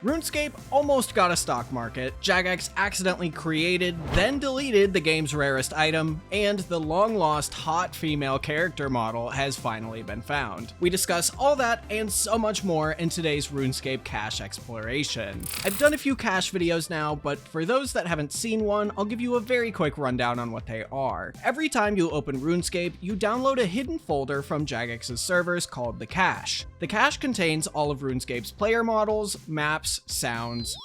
RuneScape almost got a stock market, Jagex accidentally created, then deleted the game's rarest item, and the long-lost hot female character model has finally been found. We discuss all that and so much more in today's RuneScape cache exploration. I've done a few cache videos now, but for those that haven't seen one, I'll give you a very quick rundown on what they are. Every time you open RuneScape, you download a hidden folder from Jagex's servers called the cache. The cache contains all of RuneScape's player models, maps, sounds,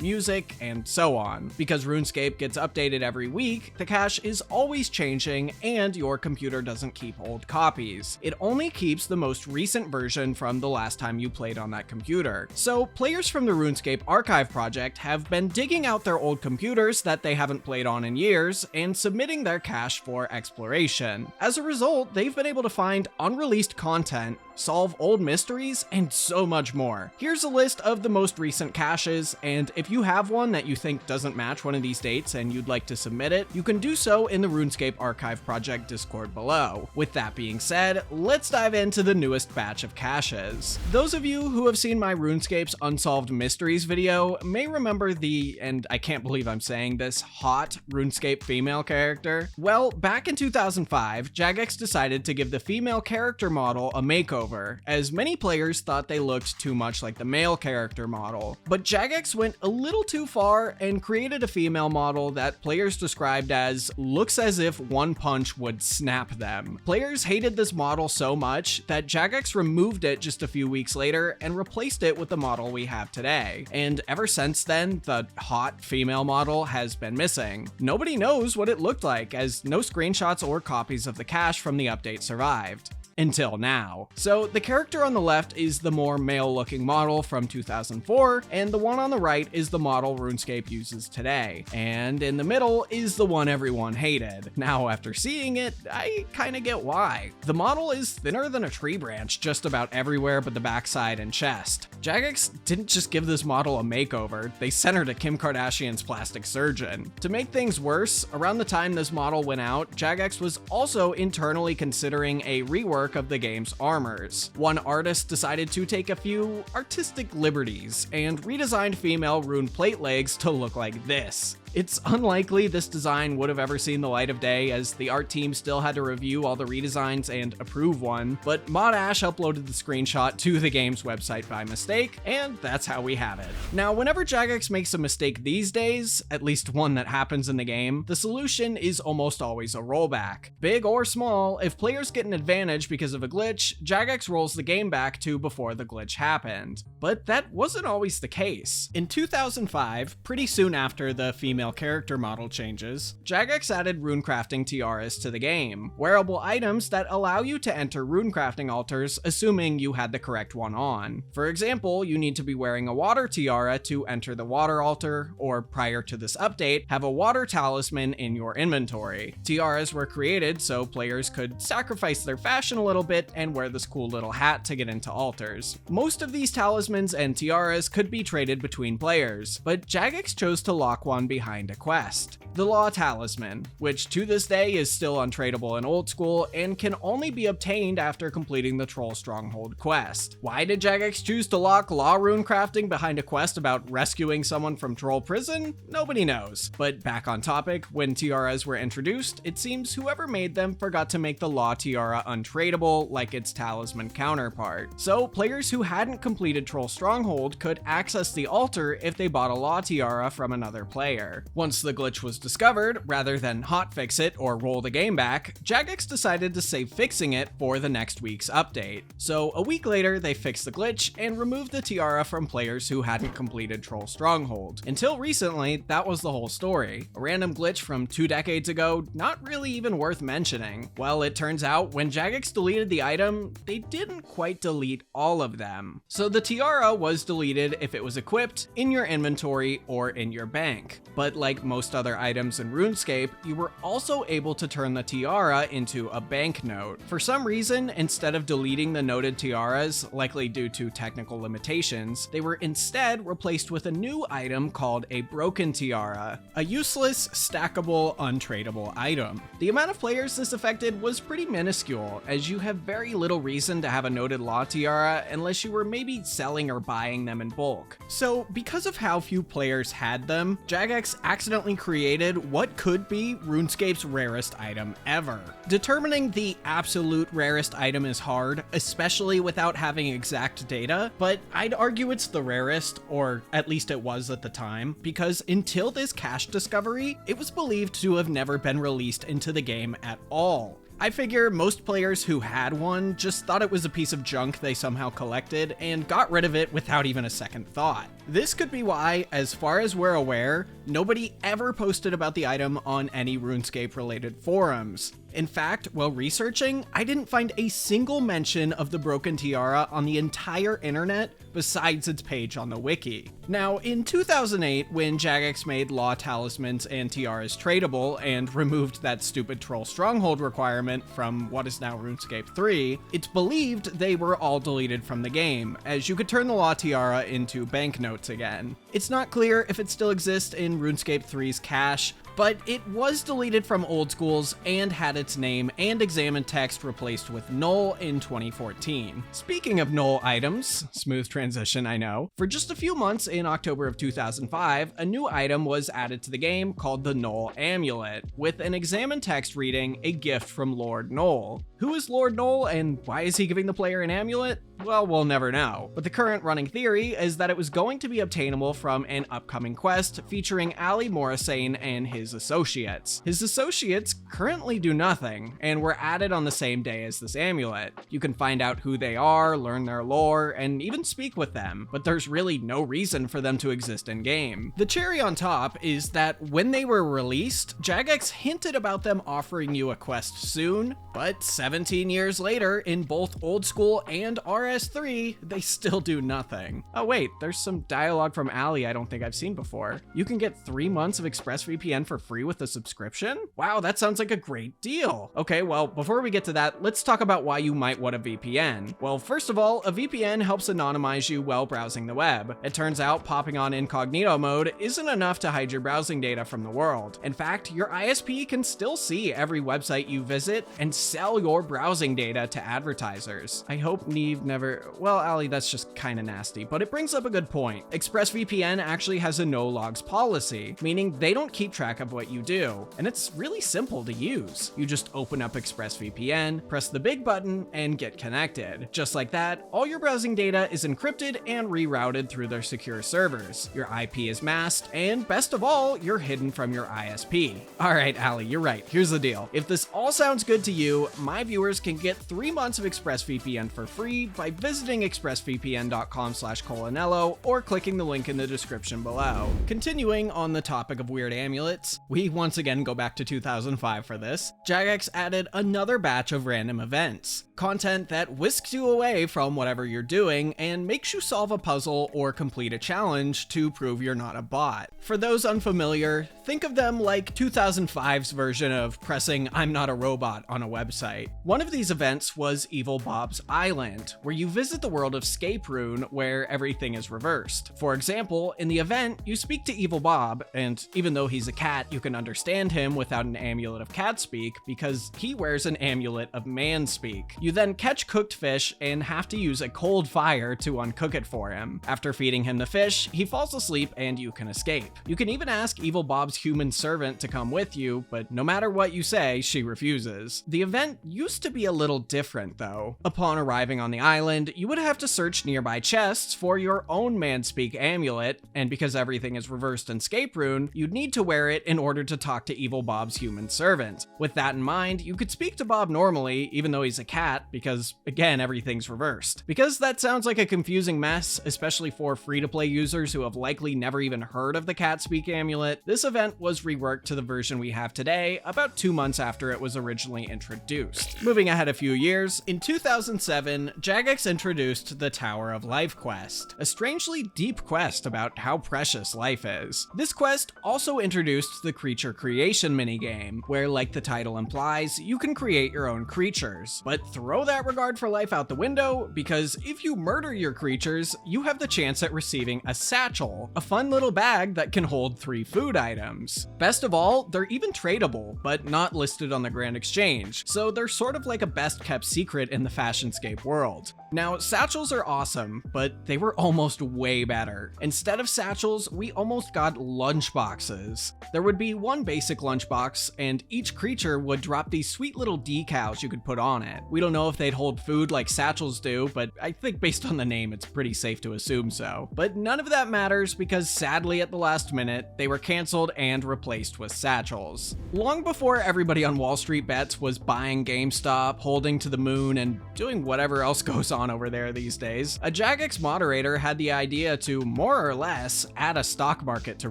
music, and so on. Because RuneScape gets updated every week, the cache is always changing and your computer doesn't keep old copies. It only keeps the most recent version from the last time you played on that computer. So players from the RuneScape archive project have been digging out their old computers that they haven't played on in years and submitting their cache for exploration. As a result, they've been able to find unreleased content, solve old mysteries, and so much more. Here's a list of the most recent caches, and if you have one that you think doesn't match one of these dates and you'd like to submit it, you can do so in the RuneScape Archive Project Discord below. With that being said, let's dive into the newest batch of caches. Those of you who have seen my RuneScape's Unsolved Mysteries video may remember the, and I can't believe I'm saying this, hot RuneScape female character. Well, back in 2005, Jagex decided to give the female character model a makeover, as many players thought they looked too much like the male character model. But Jagex went a little too far and created a female model that players described as looks as if one punch would snap them. Players hated this model so much that Jagex removed it just a few weeks later and replaced it with the model we have today. And ever since then, the hot female model has been missing. Nobody knows what it looked like, as no screenshots or copies of the cache from the update survived. Until now. So the character on the left is the more male-looking model from 2004, and the one on the right is the model RuneScape uses today. And in the middle is the one everyone hated. Now, after seeing it, I kinda get why. The model is thinner than a tree branch just about everywhere but the backside and chest. Jagex didn't just give this model a makeover, they sent her to Kim Kardashian's plastic surgeon. To make things worse, around the time this model went out, Jagex was also internally considering a rework of the game's armors. One artist decided to take a few artistic liberties and redesigned female rune plate legs to look like this. It's unlikely this design would have ever seen the light of day, as the art team still had to review all the redesigns and approve one, but Mod Ash uploaded the screenshot to the game's website by mistake, and that's how we have it. Now, whenever Jagex makes a mistake these days, at least one that happens in the game, the solution is almost always a rollback. Big or small, if players get an advantage because of a glitch, Jagex rolls the game back to before the glitch happened. But that wasn't always the case. In 2005, pretty soon after the female character model changes, Jagex added Runecrafting Tiaras to the game, wearable items that allow you to enter runecrafting altars assuming you had the correct one on. For example, you need to be wearing a water tiara to enter the water altar, or prior to this update, have a water talisman in your inventory. Tiaras were created so players could sacrifice their fashion a little bit and wear this cool little hat to get into altars. Most of these talismans and tiaras could be traded between players, but Jagex chose to lock one behind a quest. The Law Talisman, which to this day is still untradeable in Old School and can only be obtained after completing the Troll Stronghold quest. Why did Jagex choose to lock Law Runecrafting behind a quest about rescuing someone from Troll Prison? Nobody knows. But back on topic, when tiaras were introduced, it seems whoever made them forgot to make the Law Tiara untradeable like its talisman counterpart. So players who hadn't completed Troll Stronghold could access the altar if they bought a Law Tiara from another player. Once the glitch was discovered, rather than hotfix it or roll the game back, Jagex decided to save fixing it for the next week's update. So a week later, they fixed the glitch and removed the tiara from players who hadn't completed Troll Stronghold. Until recently, that was the whole story. A random glitch from 2 decades ago, not really even worth mentioning. Well, it turns out when Jagex deleted the item, they didn't quite delete all of them. So the tiara was deleted if it was equipped, in your inventory, or in your bank. But like most other items in RuneScape, you were also able to turn the tiara into a banknote. For some reason, instead of deleting the noted tiaras, likely due to technical limitations, they were instead replaced with a new item called a broken tiara, a useless, stackable, untradeable item. The amount of players this affected was pretty minuscule, as you have very little reason to have a noted law tiara unless you were maybe selling or buying them in bulk. So because of how few players had them, Jagex accidentally created what could be RuneScape's rarest item ever. Determining the absolute rarest item is hard, especially without having exact data, but I'd argue it's the rarest, or at least it was at the time, because until this cache discovery, it was believed to have never been released into the game at all. I figure most players who had one just thought it was a piece of junk they somehow collected and got rid of it without even a second thought. This could be why, as far as we're aware, nobody ever posted about the item on any RuneScape related forums. In fact, while researching, I didn't find a single mention of the broken tiara on the entire internet besides its page on the wiki. Now, in 2008, when Jagex made law talismans and tiaras tradable and removed that stupid troll stronghold requirement from what is now RuneScape 3, it's believed they were all deleted from the game, as you could turn the law tiara into banknotes again. It's not clear if it still exists in RuneScape 3's cache, but it was deleted from old schools and had its name and examine text replaced with null in 2014. Speaking of null items, smooth transition I know, for just a few months in October of 2005, a new item was added to the game called the Null Amulet, with an examine text reading, "A gift from Lord Null." Who is Lord Null and why is he giving the player an amulet? Well, we'll never know, but the current running theory is that it was going to be obtainable from an upcoming quest featuring Ali Morrisane and his associates. His associates currently do nothing, and were added on the same day as this amulet. You can find out who they are, learn their lore, and even speak with them, but there's really no reason for them to exist in-game. The cherry on top is that when they were released, Jagex hinted about them offering you a quest soon, but 17 years later, in both Old School and RS3, they still do nothing. Oh wait, there's some dialogue from Ali I don't think I've seen before. You can get 3 months of ExpressVPN for free with a subscription? Wow, that sounds like a great deal. Okay, well, before we get to that, let's talk about why you might want a VPN. Well, first of all, a VPN helps anonymize you while browsing the web. It turns out popping on incognito mode isn't enough to hide your browsing data from the world. In fact, your ISP can still see every website you visit and sell your browsing data to advertisers. I hope Neve never... Well, Ali, that's just kinda nasty, but it brings up a good point. ExpressVPN actually has a no logs policy, meaning they don't keep track of what you do, and it's really simple to use. You just open up ExpressVPN, press the big button, and get connected. Just like that, all your browsing data is encrypted and rerouted through their secure servers. Your IP is masked, and best of all, you're hidden from your ISP. Alright, Ali, you're right. Here's the deal. If this all sounds good to you, my viewers can get 3 months of ExpressVPN for free by visiting expressvpn.com/Colonello or clicking the link in the description below. Continuing on the topic of weird amulets, we once again go back to 2005 for this. Jagex added another batch of random events. Content that whisks you away from whatever you're doing and makes you solve a puzzle or complete a challenge to prove you're not a bot. For those unfamiliar, think of them like 2005's version of pressing "I'm not a robot" on a website. One of these events was Evil Bob's Island, where you visit the world of Scape Rune where everything is reversed. For example, in the event, you speak to Evil Bob, and even though he's a cat, you can understand him without an amulet of cat speak because he wears an amulet of man speak. You then catch cooked fish and have to use a cold fire to uncook it for him. After feeding him the fish, he falls asleep and you can escape. You can even ask Evil Bob's human servant to come with you, but no matter what you say, she refuses. The event used to be a little different though. Upon arriving on the island, you would have to search nearby chests for your own Manspeak amulet, and because everything is reversed in Scape Rune, you'd need to wear it in order to talk to Evil Bob's human servant. With that in mind, you could speak to Bob normally, even though he's a cat, because again, everything's reversed. Because that sounds like a confusing mess, especially for free-to-play users who have likely never even heard of the cat speak amulet, this event was reworked to the version we have today about 2 months after it was originally introduced. Moving ahead a few years, in 2007, Jagex introduced the Tower of Life quest, a strangely deep quest about how precious life is. This quest also introduced the creature creation minigame, where, like the title implies, you can create your own creatures. But throw that regard for life out the window, because if you murder your creatures, you have the chance at receiving a satchel, a fun little bag that can hold 3 food items. items. Best of all, they're even tradable, but not listed on the Grand Exchange, so they're sort of like a best-kept secret in the Fashionscape world. Now, satchels are awesome, but they were almost way better. Instead of satchels, we almost got lunchboxes. There would be one basic lunchbox, and each creature would drop these sweet little decals you could put on it. We don't know if they'd hold food like satchels do, but I think based on the name, it's pretty safe to assume so. But none of that matters because sadly at the last minute, they were canceled and replaced with satchels. Long before everybody on Wall Street Bets was buying GameStop, holding to the moon, and doing whatever else goes on over there these days, a Jagex moderator had the idea to, more or less, add a stock market to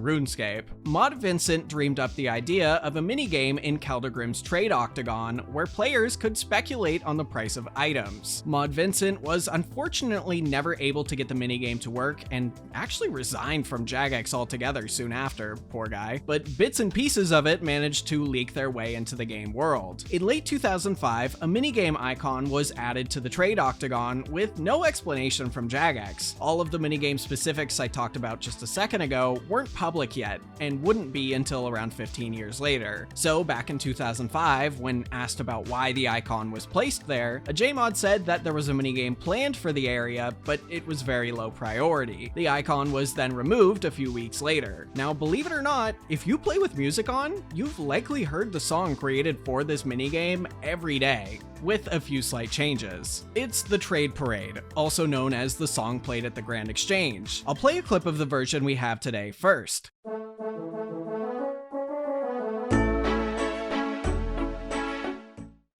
RuneScape. Mod Vincent dreamed up the idea of a minigame in Keldagrim's Trade Octagon where players could speculate on the price of items. Mod Vincent was unfortunately never able to get the minigame to work and actually resigned from Jagex altogether soon after, poor guy, but bits and pieces of it managed to leak their way into the game world. In late 2005, a minigame icon was added to the Trade Octagon with no explanation from Jagex. All of the minigame specifics I talked about just a second ago weren't public yet, and wouldn't be until around 15 years later. So back in 2005, when asked about why the icon was placed there, a JMod said that there was a minigame planned for the area, but it was very low priority. The icon was then removed a few weeks later. Now, believe it or not, if you play with music on, you've likely heard the song created for this minigame every day, with a few slight changes. It's the Trade Parade, also known as the song played at the Grand Exchange. I'll play a clip of the version we have today first.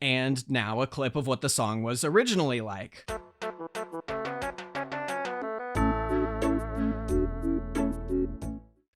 And now a clip of what the song was originally like.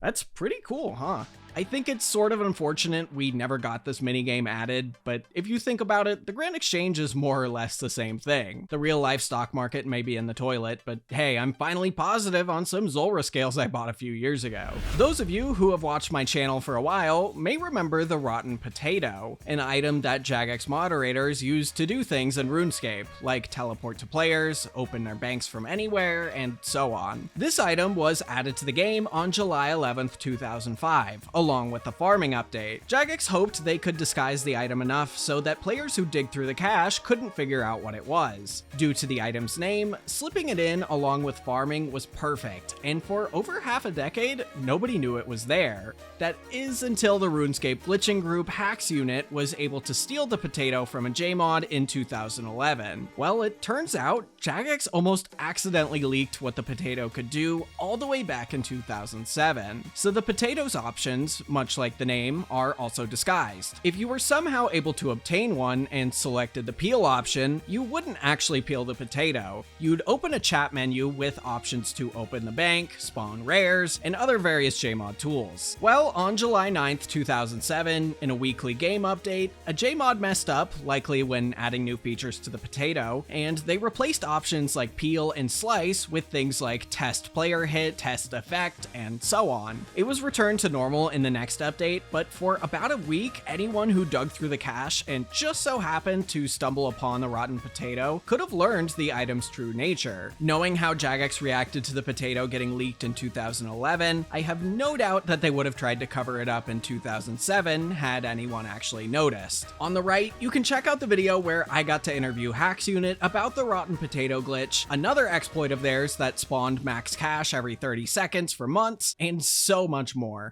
That's pretty cool, huh? I think it's sort of unfortunate we never got this minigame added, but if you think about it, the Grand Exchange is more or less the same thing. The real-life stock market may be in the toilet, but hey, I'm finally positive on some Zulrah scales I bought a few years ago. Those of you who have watched my channel for a while may remember the rotten potato, an item that Jagex moderators use to do things in RuneScape, like teleport to players, open their banks from anywhere, and so on. This item was added to the game on July 11th, 2005, along with the farming update. Jagex hoped they could disguise the item enough so that players who dig through the cache couldn't figure out what it was. Due to the item's name, slipping it in along with farming was perfect, and for over half a decade, nobody knew it was there. That is until the RuneScape glitching group Hacks Unit was able to steal the potato from a JMod in 2011. Well, it turns out Jagex almost accidentally leaked what the potato could do all the way back in 2007. So the potato's options, much like the name, are also disguised. If you were somehow able to obtain one and selected the peel option, you wouldn't actually peel the potato. You'd open a chat menu with options to open the bank, spawn rares, and other various JMod tools. Well, on July 9th, 2007, in a weekly game update, a JMod messed up, likely when adding new features to the potato, and they replaced options like peel and slice with things like test player hit, test effect, and so on. It was returned to normal in the next update, but for about a week, anyone who dug through the cache and just so happened to stumble upon the rotten potato could have learned the item's true nature. Knowing how Jagex reacted to the potato getting leaked in 2011, I have no doubt that they would have tried to cover it up in 2007 had anyone actually noticed. On the right, you can check out the video where I got to interview Hacks Unit about the rotten potato glitch, another exploit of theirs that spawned max cash every 30 seconds for months, and so much more.